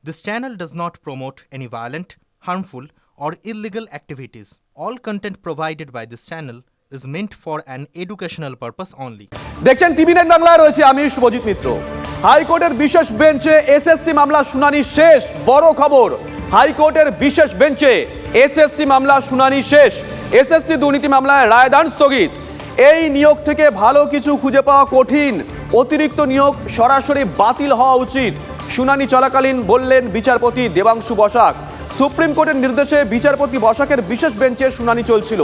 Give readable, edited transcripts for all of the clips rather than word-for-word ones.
This channel does not promote any violent, harmful, or illegal activities. All content provided by this channel is meant for an educational purpose only. দেখছেন TV nine বাংলায় রয়েছে আমি শুভজিৎ মিত্র। হাইকোর্টের বিশেষ বেঞ্চে SSC মামলা শুনানি শেষ। বড় খবর, হাইকোর্টের বিশেষ বেঞ্চে এসএসসি মামলা শুনানি শেষ। এসএসসি দুর্নীতি মামলায় রায়দান স্থগিত। এই নিয়োগ থেকে ভালো কিছু খুঁজে পাওয়া কঠিন, অতিরিক্ত নিয়োগ সরাসরি বাতিল হওয়া উচিত। শুনানি চলাকালীন বললেন বিচারপতি দেবাংশু বসাক। সুপ্রিম কোর্টের নির্দেশে বিচারপতি বসাকের বিশেষ বেঞ্চে শুনানি চলছিল।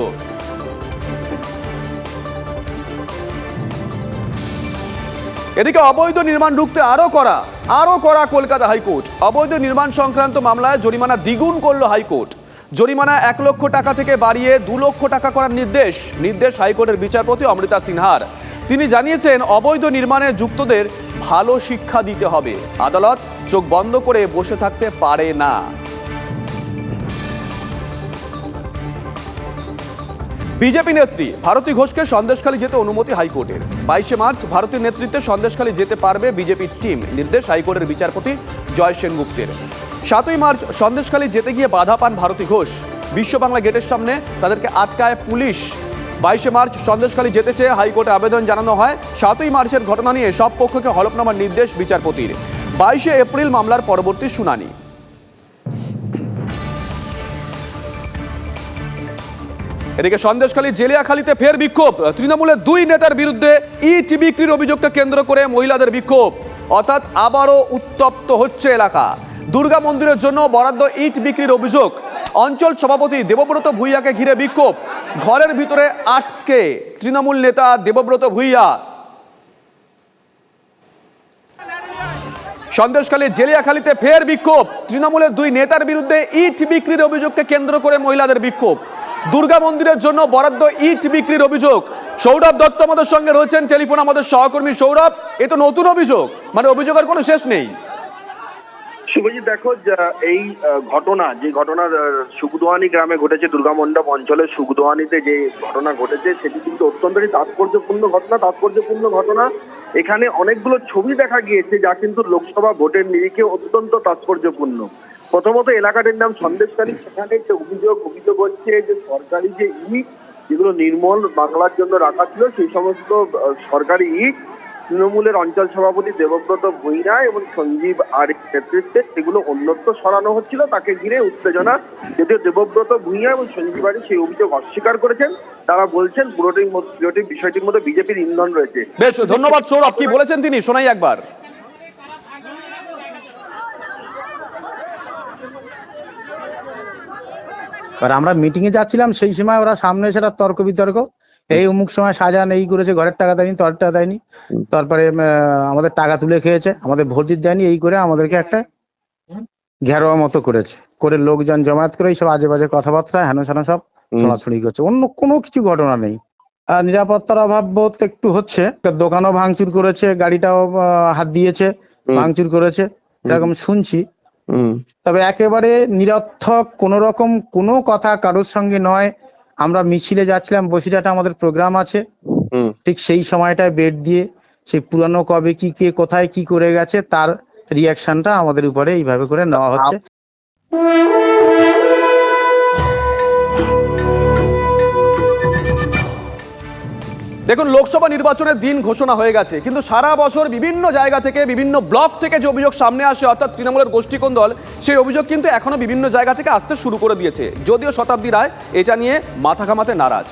এদিকে অবৈধ নির্মাণ রুখতে আরো করা কলকাতা হাইকোর্ট। অবৈধ নির্মাণ সংক্রান্ত মামলায় জরিমানা দ্বিগুণ করল হাইকোর্ট। জরিমানা 1 লক্ষ টাকা থেকে বাড়িয়ে 2 লক্ষ টাকা করার নির্দেশ হাইকোর্টের বিচারপতি অমৃতা সিনহার। তিনি জানিয়েছেন অবৈধ নির্মাণে যুক্তদের ভালো শিক্ষা দিতে হবে। আদালত চোখ বন্ধ করে বসে থাকতে পারে না। বিজেপি নেত্রী ভারতী ঘোষকে সন্দেশখালী যেতে অনুমতি হাইকোর্টের। 22 মার্চ ভারতীয় নেতৃত্বে সন্দেশখালী যেতে পারবে বিজেপির টিম, নির্দেশ হাইকোর্টের বিচারপতি জয় সেনগুপ্তের। 7 মার্চ সন্দেশখালী যেতে গিয়ে বাধা পান ভারতী ঘোষ। বিশ্ব বাংলা গেটের সামনে তাদেরকে আটকায় পুলিশ। 22 মার্চ সন্দেশখালী যেতে চেয়ে হাইকোর্টে আবেদন জানানো হয়। 7 মার্চের ঘটনা নিয়ে সব পক্ষকে হলফনামার নির্দেশ বিচারপতির। 22 এপ্রিল মামলার পরবর্তী শুনানি। এদিকে সন্দেশখালী জেলিয়াখালীতে ফের বিক্ষোভ। তৃণমূলের 2 নেতার বিরুদ্ধে ইট বিক্রির অভিযোগকে কেন্দ্র করে মহিলাদের বিক্ষোভ। অর্থাৎ আবারও উত্তপ্ত হচ্ছে এলাকা। দুর্গা মন্দিরের জন্য বরাদ্দ ইট বিক্রির অভিযোগ। অঞ্চল সভাপতি দেবব্রত ভূঁইয়াকে ঘিরে বিক্ষোভ। ঘরের ভিতরে আটকে তৃণমূল নেতা দেবব্রত ভূঁইয়া। সন্দেশখালী জেলিয়াখালীতে ফের বিক্ষোভ। তৃণমূলের 2 নেতার বিরুদ্ধে ইট বিক্রির অভিযোগকে কেন্দ্র করে মহিলাদের বিক্ষোভ। দুর্গা মন্দিরের জন্য বরাদ্দ ইট বিক্রির অভিযোগ। সৌরভ দত্ত আমাদের সঙ্গে রয়েছেন টেলিফোন, আমাদের সহকর্মী সৌরভ। এ তো নতুন অভিযোগ, মানে অভিযোগের কোনো শেষ নেই। শুভজিৎ, দেখো এই যে ঘটনা সুগদোয়ানি গ্রামে ঘটেছে, দুর্গা মণ্ডপ অঞ্চলের সুগদোয়ানিতে যে ঘটনা ঘটেছে সেটি কিন্তু অত্যন্তই তাৎপর্যপূর্ণ ঘটনা। এখানে অনেকগুলো ছবি দেখা গিয়েছে যা কিন্তু লোকসভা ভোটের নিরিখে অত্যন্ত তাৎপর্যপূর্ণ। প্রথমত এলাকাটির নাম সন্দেশখালী। সেখানে যে অভিযোগ হচ্ছে যে সরকারি যে ইট যেগুলো নির্মল বাংলার জন্য রাখা ছিল, সেই সমস্ত সরকারি ইট তৃণমূলের অঞ্চল সভাপতি দেবব্রত ভূঁইয়া এবং সঞ্জীব আরের নেতৃত্বে সেগুলো অন্যত্র সরানো হচ্ছিল। তাকে ঘিরে উত্তেজনা। যদিও দেবব্রত ভূঁইয়া এবং সঞ্জীব আরি সেই অভিযোগ অস্বীকার করেছেন। তারা বলছেন পুরোটি বিষয়টির মধ্যে বিজেপির ইন্ধন রয়েছে। বেশ, ধন্যবাদ সৌরভ। কি বলেছেন তিনি, শোনাই একবার। আমরা মিটিং এ যাচ্ছিলাম, সেই সময় ওরা সামনে এসে তর্ক বিতর্ক, এই অমুক সময় শাহজাহান এই করেছে, ঘরের টাকা দেয়নি, তোর টাকা দেয়নি, তারপরে আমাদের টাকা তুলে খেয়েছে, আমাদের ভোট দিতে দেয়নি, এই করে আমাদেরকে একটা ঘেরোয়া মতো করে লোকজন জমায়েত করে এইসব আজে বাজে কথাবার্তা হেন সেন সব ছড়াছড়ি করছে। অন্য কোনো কিছু ঘটনা নেই। নিরাপত্তার অভাব বোধ একটু হচ্ছে। দোকানও ভাঙচুর করেছে, গাড়িটাও হাত দিয়েছে, ভাঙচুর করেছে, এরকম শুনছি। তবে একেবারে নিরর্থক কোন রকম কোনো কথা কারোর সঙ্গে নয়। আমরা মিছিলে যাচ্ছিলাম, বসিরহাটে আমাদের প্রোগ্রাম আছে, ঠিক সেই সময়টায় বেড দিয়ে সেই পুরানো কবে কি কে কোথায় কি করে গেছে তার রিয়াকশনটা আমাদের উপরে এইভাবে করে নেওয়া হচ্ছে। দেখুন, লোকসভা নির্বাচনের দিন ঘোষণা হয়ে গেছে, কিন্তু সারা বছর বিভিন্ন জায়গা থেকে, বিভিন্ন ব্লক থেকে যে অভিযোগ সামনে আসে, অর্থাৎ তৃণমূলের গোষ্ঠীকোন্দল, সেই অভিযোগ কিন্তু এখনো বিভিন্ন জায়গা থেকে আসতে শুরু করে দিয়েছে। যদিও শতাব্দী রায় এটা নিয়ে মাথা ঘামাতে নারাজ।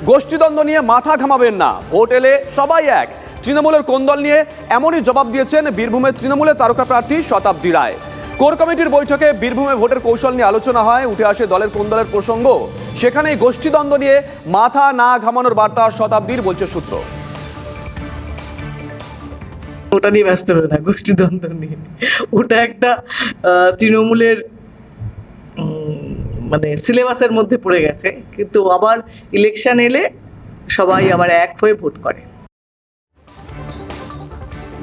গোষ্ঠীদ্বন্দ্ব নিয়ে মাথা ঘামাবেন না, ভোট এলে সবাই এক। তৃণমূলের কোন্দল নিয়ে এমনই জবাব দিয়েছেন বীরভূমের তৃণমূলের তারকা প্রার্থী শতাব্দী রায়। কোর কমিটির বৈঠকে বীরভূমে ভোটের কৌশল নিয়ে আলোচনা হয়, উঠে আসে দলের কোন্দলের প্রসঙ্গ। সেখানেই গোষ্ঠীদ্বন্দ্ব নিয়ে মাথা না ঘামানোর বার্তা শতাব্দীর, বলছে সূত্র। ওটা নিয়ে ব্যস্ত হবে না, গোষ্ঠীদ্বন্দ্ব নিয়ে। ওটা একটা তৃণমূলের মানে সিলেবাসের মধ্যে পড়ে গেছে, কিন্তু আবার ইলেকশন এলে সবাই আবার এক হয়ে ভোট করে।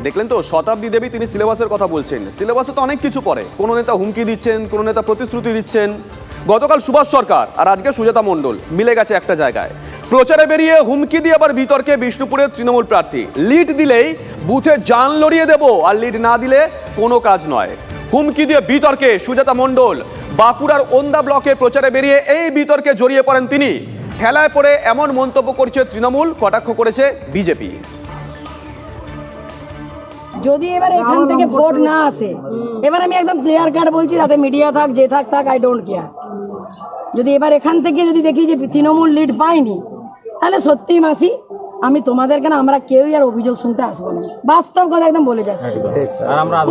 দেখলেন তো শতাব্দী দেবী, তিনি সিলেবাসের কথা বলছেন। সিলেবাসে তো অনেক কিছু পড়ে, কোনো নেতা হুমকি দিচ্ছেন, কোনো নেতা প্রতিশ্রুতি দিচ্ছেন। গতকাল সুভাষ সরকার আর আজকে সুজাতা মণ্ডল মিলে গেছে একটা জায়গায়। প্রচারে বেরিয়ে হুমকি দিয়ে আবার বিতর্কে বিষ্ণুপুরের তৃণমূল প্রার্থী। লিড দিলেই বুথে জান লড়িয়ে দেব, আর লিড না দিলে কোনো কাজ নয়। হুমকি দিয়ে বিতর্কে সুজাতা মণ্ডল। বাঁকুড়ার ওন্দা ব্লকে প্রচারে বেরিয়ে এই বিতর্কে জড়িয়ে পড়েন তিনি। ঠেলায় পড়ে এমন মন্তব্য করছে তৃণমূল, কটাক্ষ করেছে বিজেপি। যদি এবার এখান থেকে ভোট না আসে, এবার আমি একদম ক্লিয়ার কাট বলছি, তাতে মিডিয়া থাক যে থাক আই ডোন্ট কেয়ার। যদি এবার এখান থেকে যদি দেখি যে তৃণমূল লিড পায়নি, তাহলে সত্যি মাসি আমি তোমাদের কেন আমরা কেউই আর অভিযোগ শুনতে আসবো না। বাস্তব কথা একদম বলে যাচ্ছি,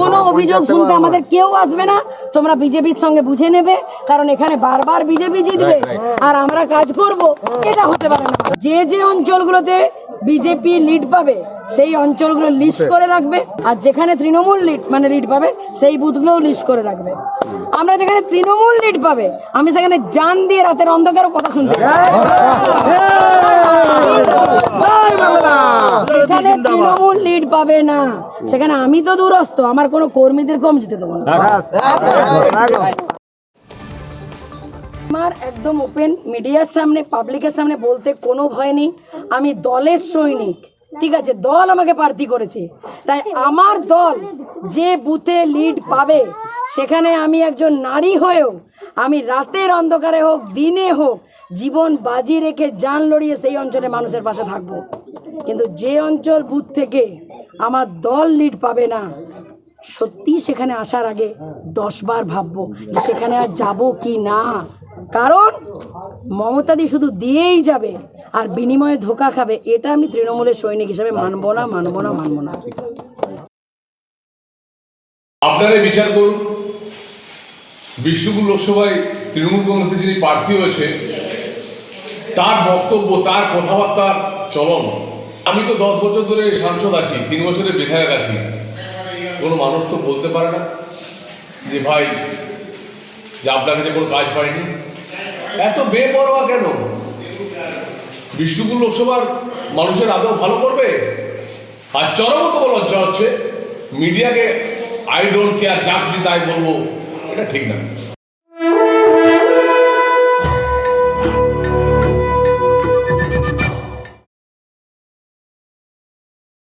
কোনো অভিযোগ শুনতে আমাদের কেউ আসবে না। তোমরা বিজেপির সঙ্গে বুঝে নেবে, কারণ এখানে বারবার বিজেপি জিতবে আর আমরা কাজ করব, এটা হতে পারে না। যে যে অঞ্চলগুলোতে বিজেপি লিড পাবে সেই অঞ্চলগুলো লিস্ট করে রাখবে, আর যেখানে তৃণমূল লিড পাবে সেই বুথগুলোও লিস্ট করে রাখবে। আমরা যেখানে তৃণমূল লিড পাবে আমি সেখানে জান দিয়ে রাতের অন্ধকারও কথা শুনতে পাই। যেখানে তৃণমূল লিড পাবে না সেখানে আমি তো দূরস্থ, আমার কোনো কর্মীদের কম যেতে দেবো না। আমার একদম ওপেন মিডিয়ার সামনে, পাবলিকের সামনে বলতে কোনো ভয় নেই। আমি দলের সৈনিক, ঠিক আছে, দল আমাকে প্রার্থী করেছে, তাই আমার দল যে বুথে লিড পাবে সেখানে আমি একজন নারী হয়েও আমি রাতের অন্ধকারে হোক দিনে হোক জীবন বাজি রেখে জান লড়িয়ে সেই অঞ্চলে মানুষের পাশে থাকবো। কিন্তু যে অঞ্চল বুথ থেকে আমার দল লিড পাবে না, সত্যি সেখানে আসার আগে 10 বার ভাববো যে সেখানে আর যাবো কি না। কারণ মমতাদি শুধু দিয়েই যাবে আর বিনিময়ে ধোকা খাবে, এটা আমি তৃণমূলের সৈনিক হিসেবে মানবো না। আপনারা বিচার করুন, বিষ্ণুপুর লোকসভায় তৃণমূল কংগ্রেসের যিনি প্রার্থী হয়েছে তার বক্তব্য, তার কথাবার্তার চলন। আমি তো 10 বছর ধরে সাংসদ আছি, 3 বছরের বিধায়ক আছি। কোনো মানুষ তো বলতে পারে না যে ভাই যে আপনার কাছে কোনো কাজ পায়নি। এত বেপরোয়া কেন? বিষ্ণুপুর লোকসভার মানুষের আদৌ ভালো করবে? আর চরমত লজ্জা হচ্ছে মিডিয়াকে আই ডোন্ট কেয়ার, যা খুশি তাই বলবো, এটা ঠিক না।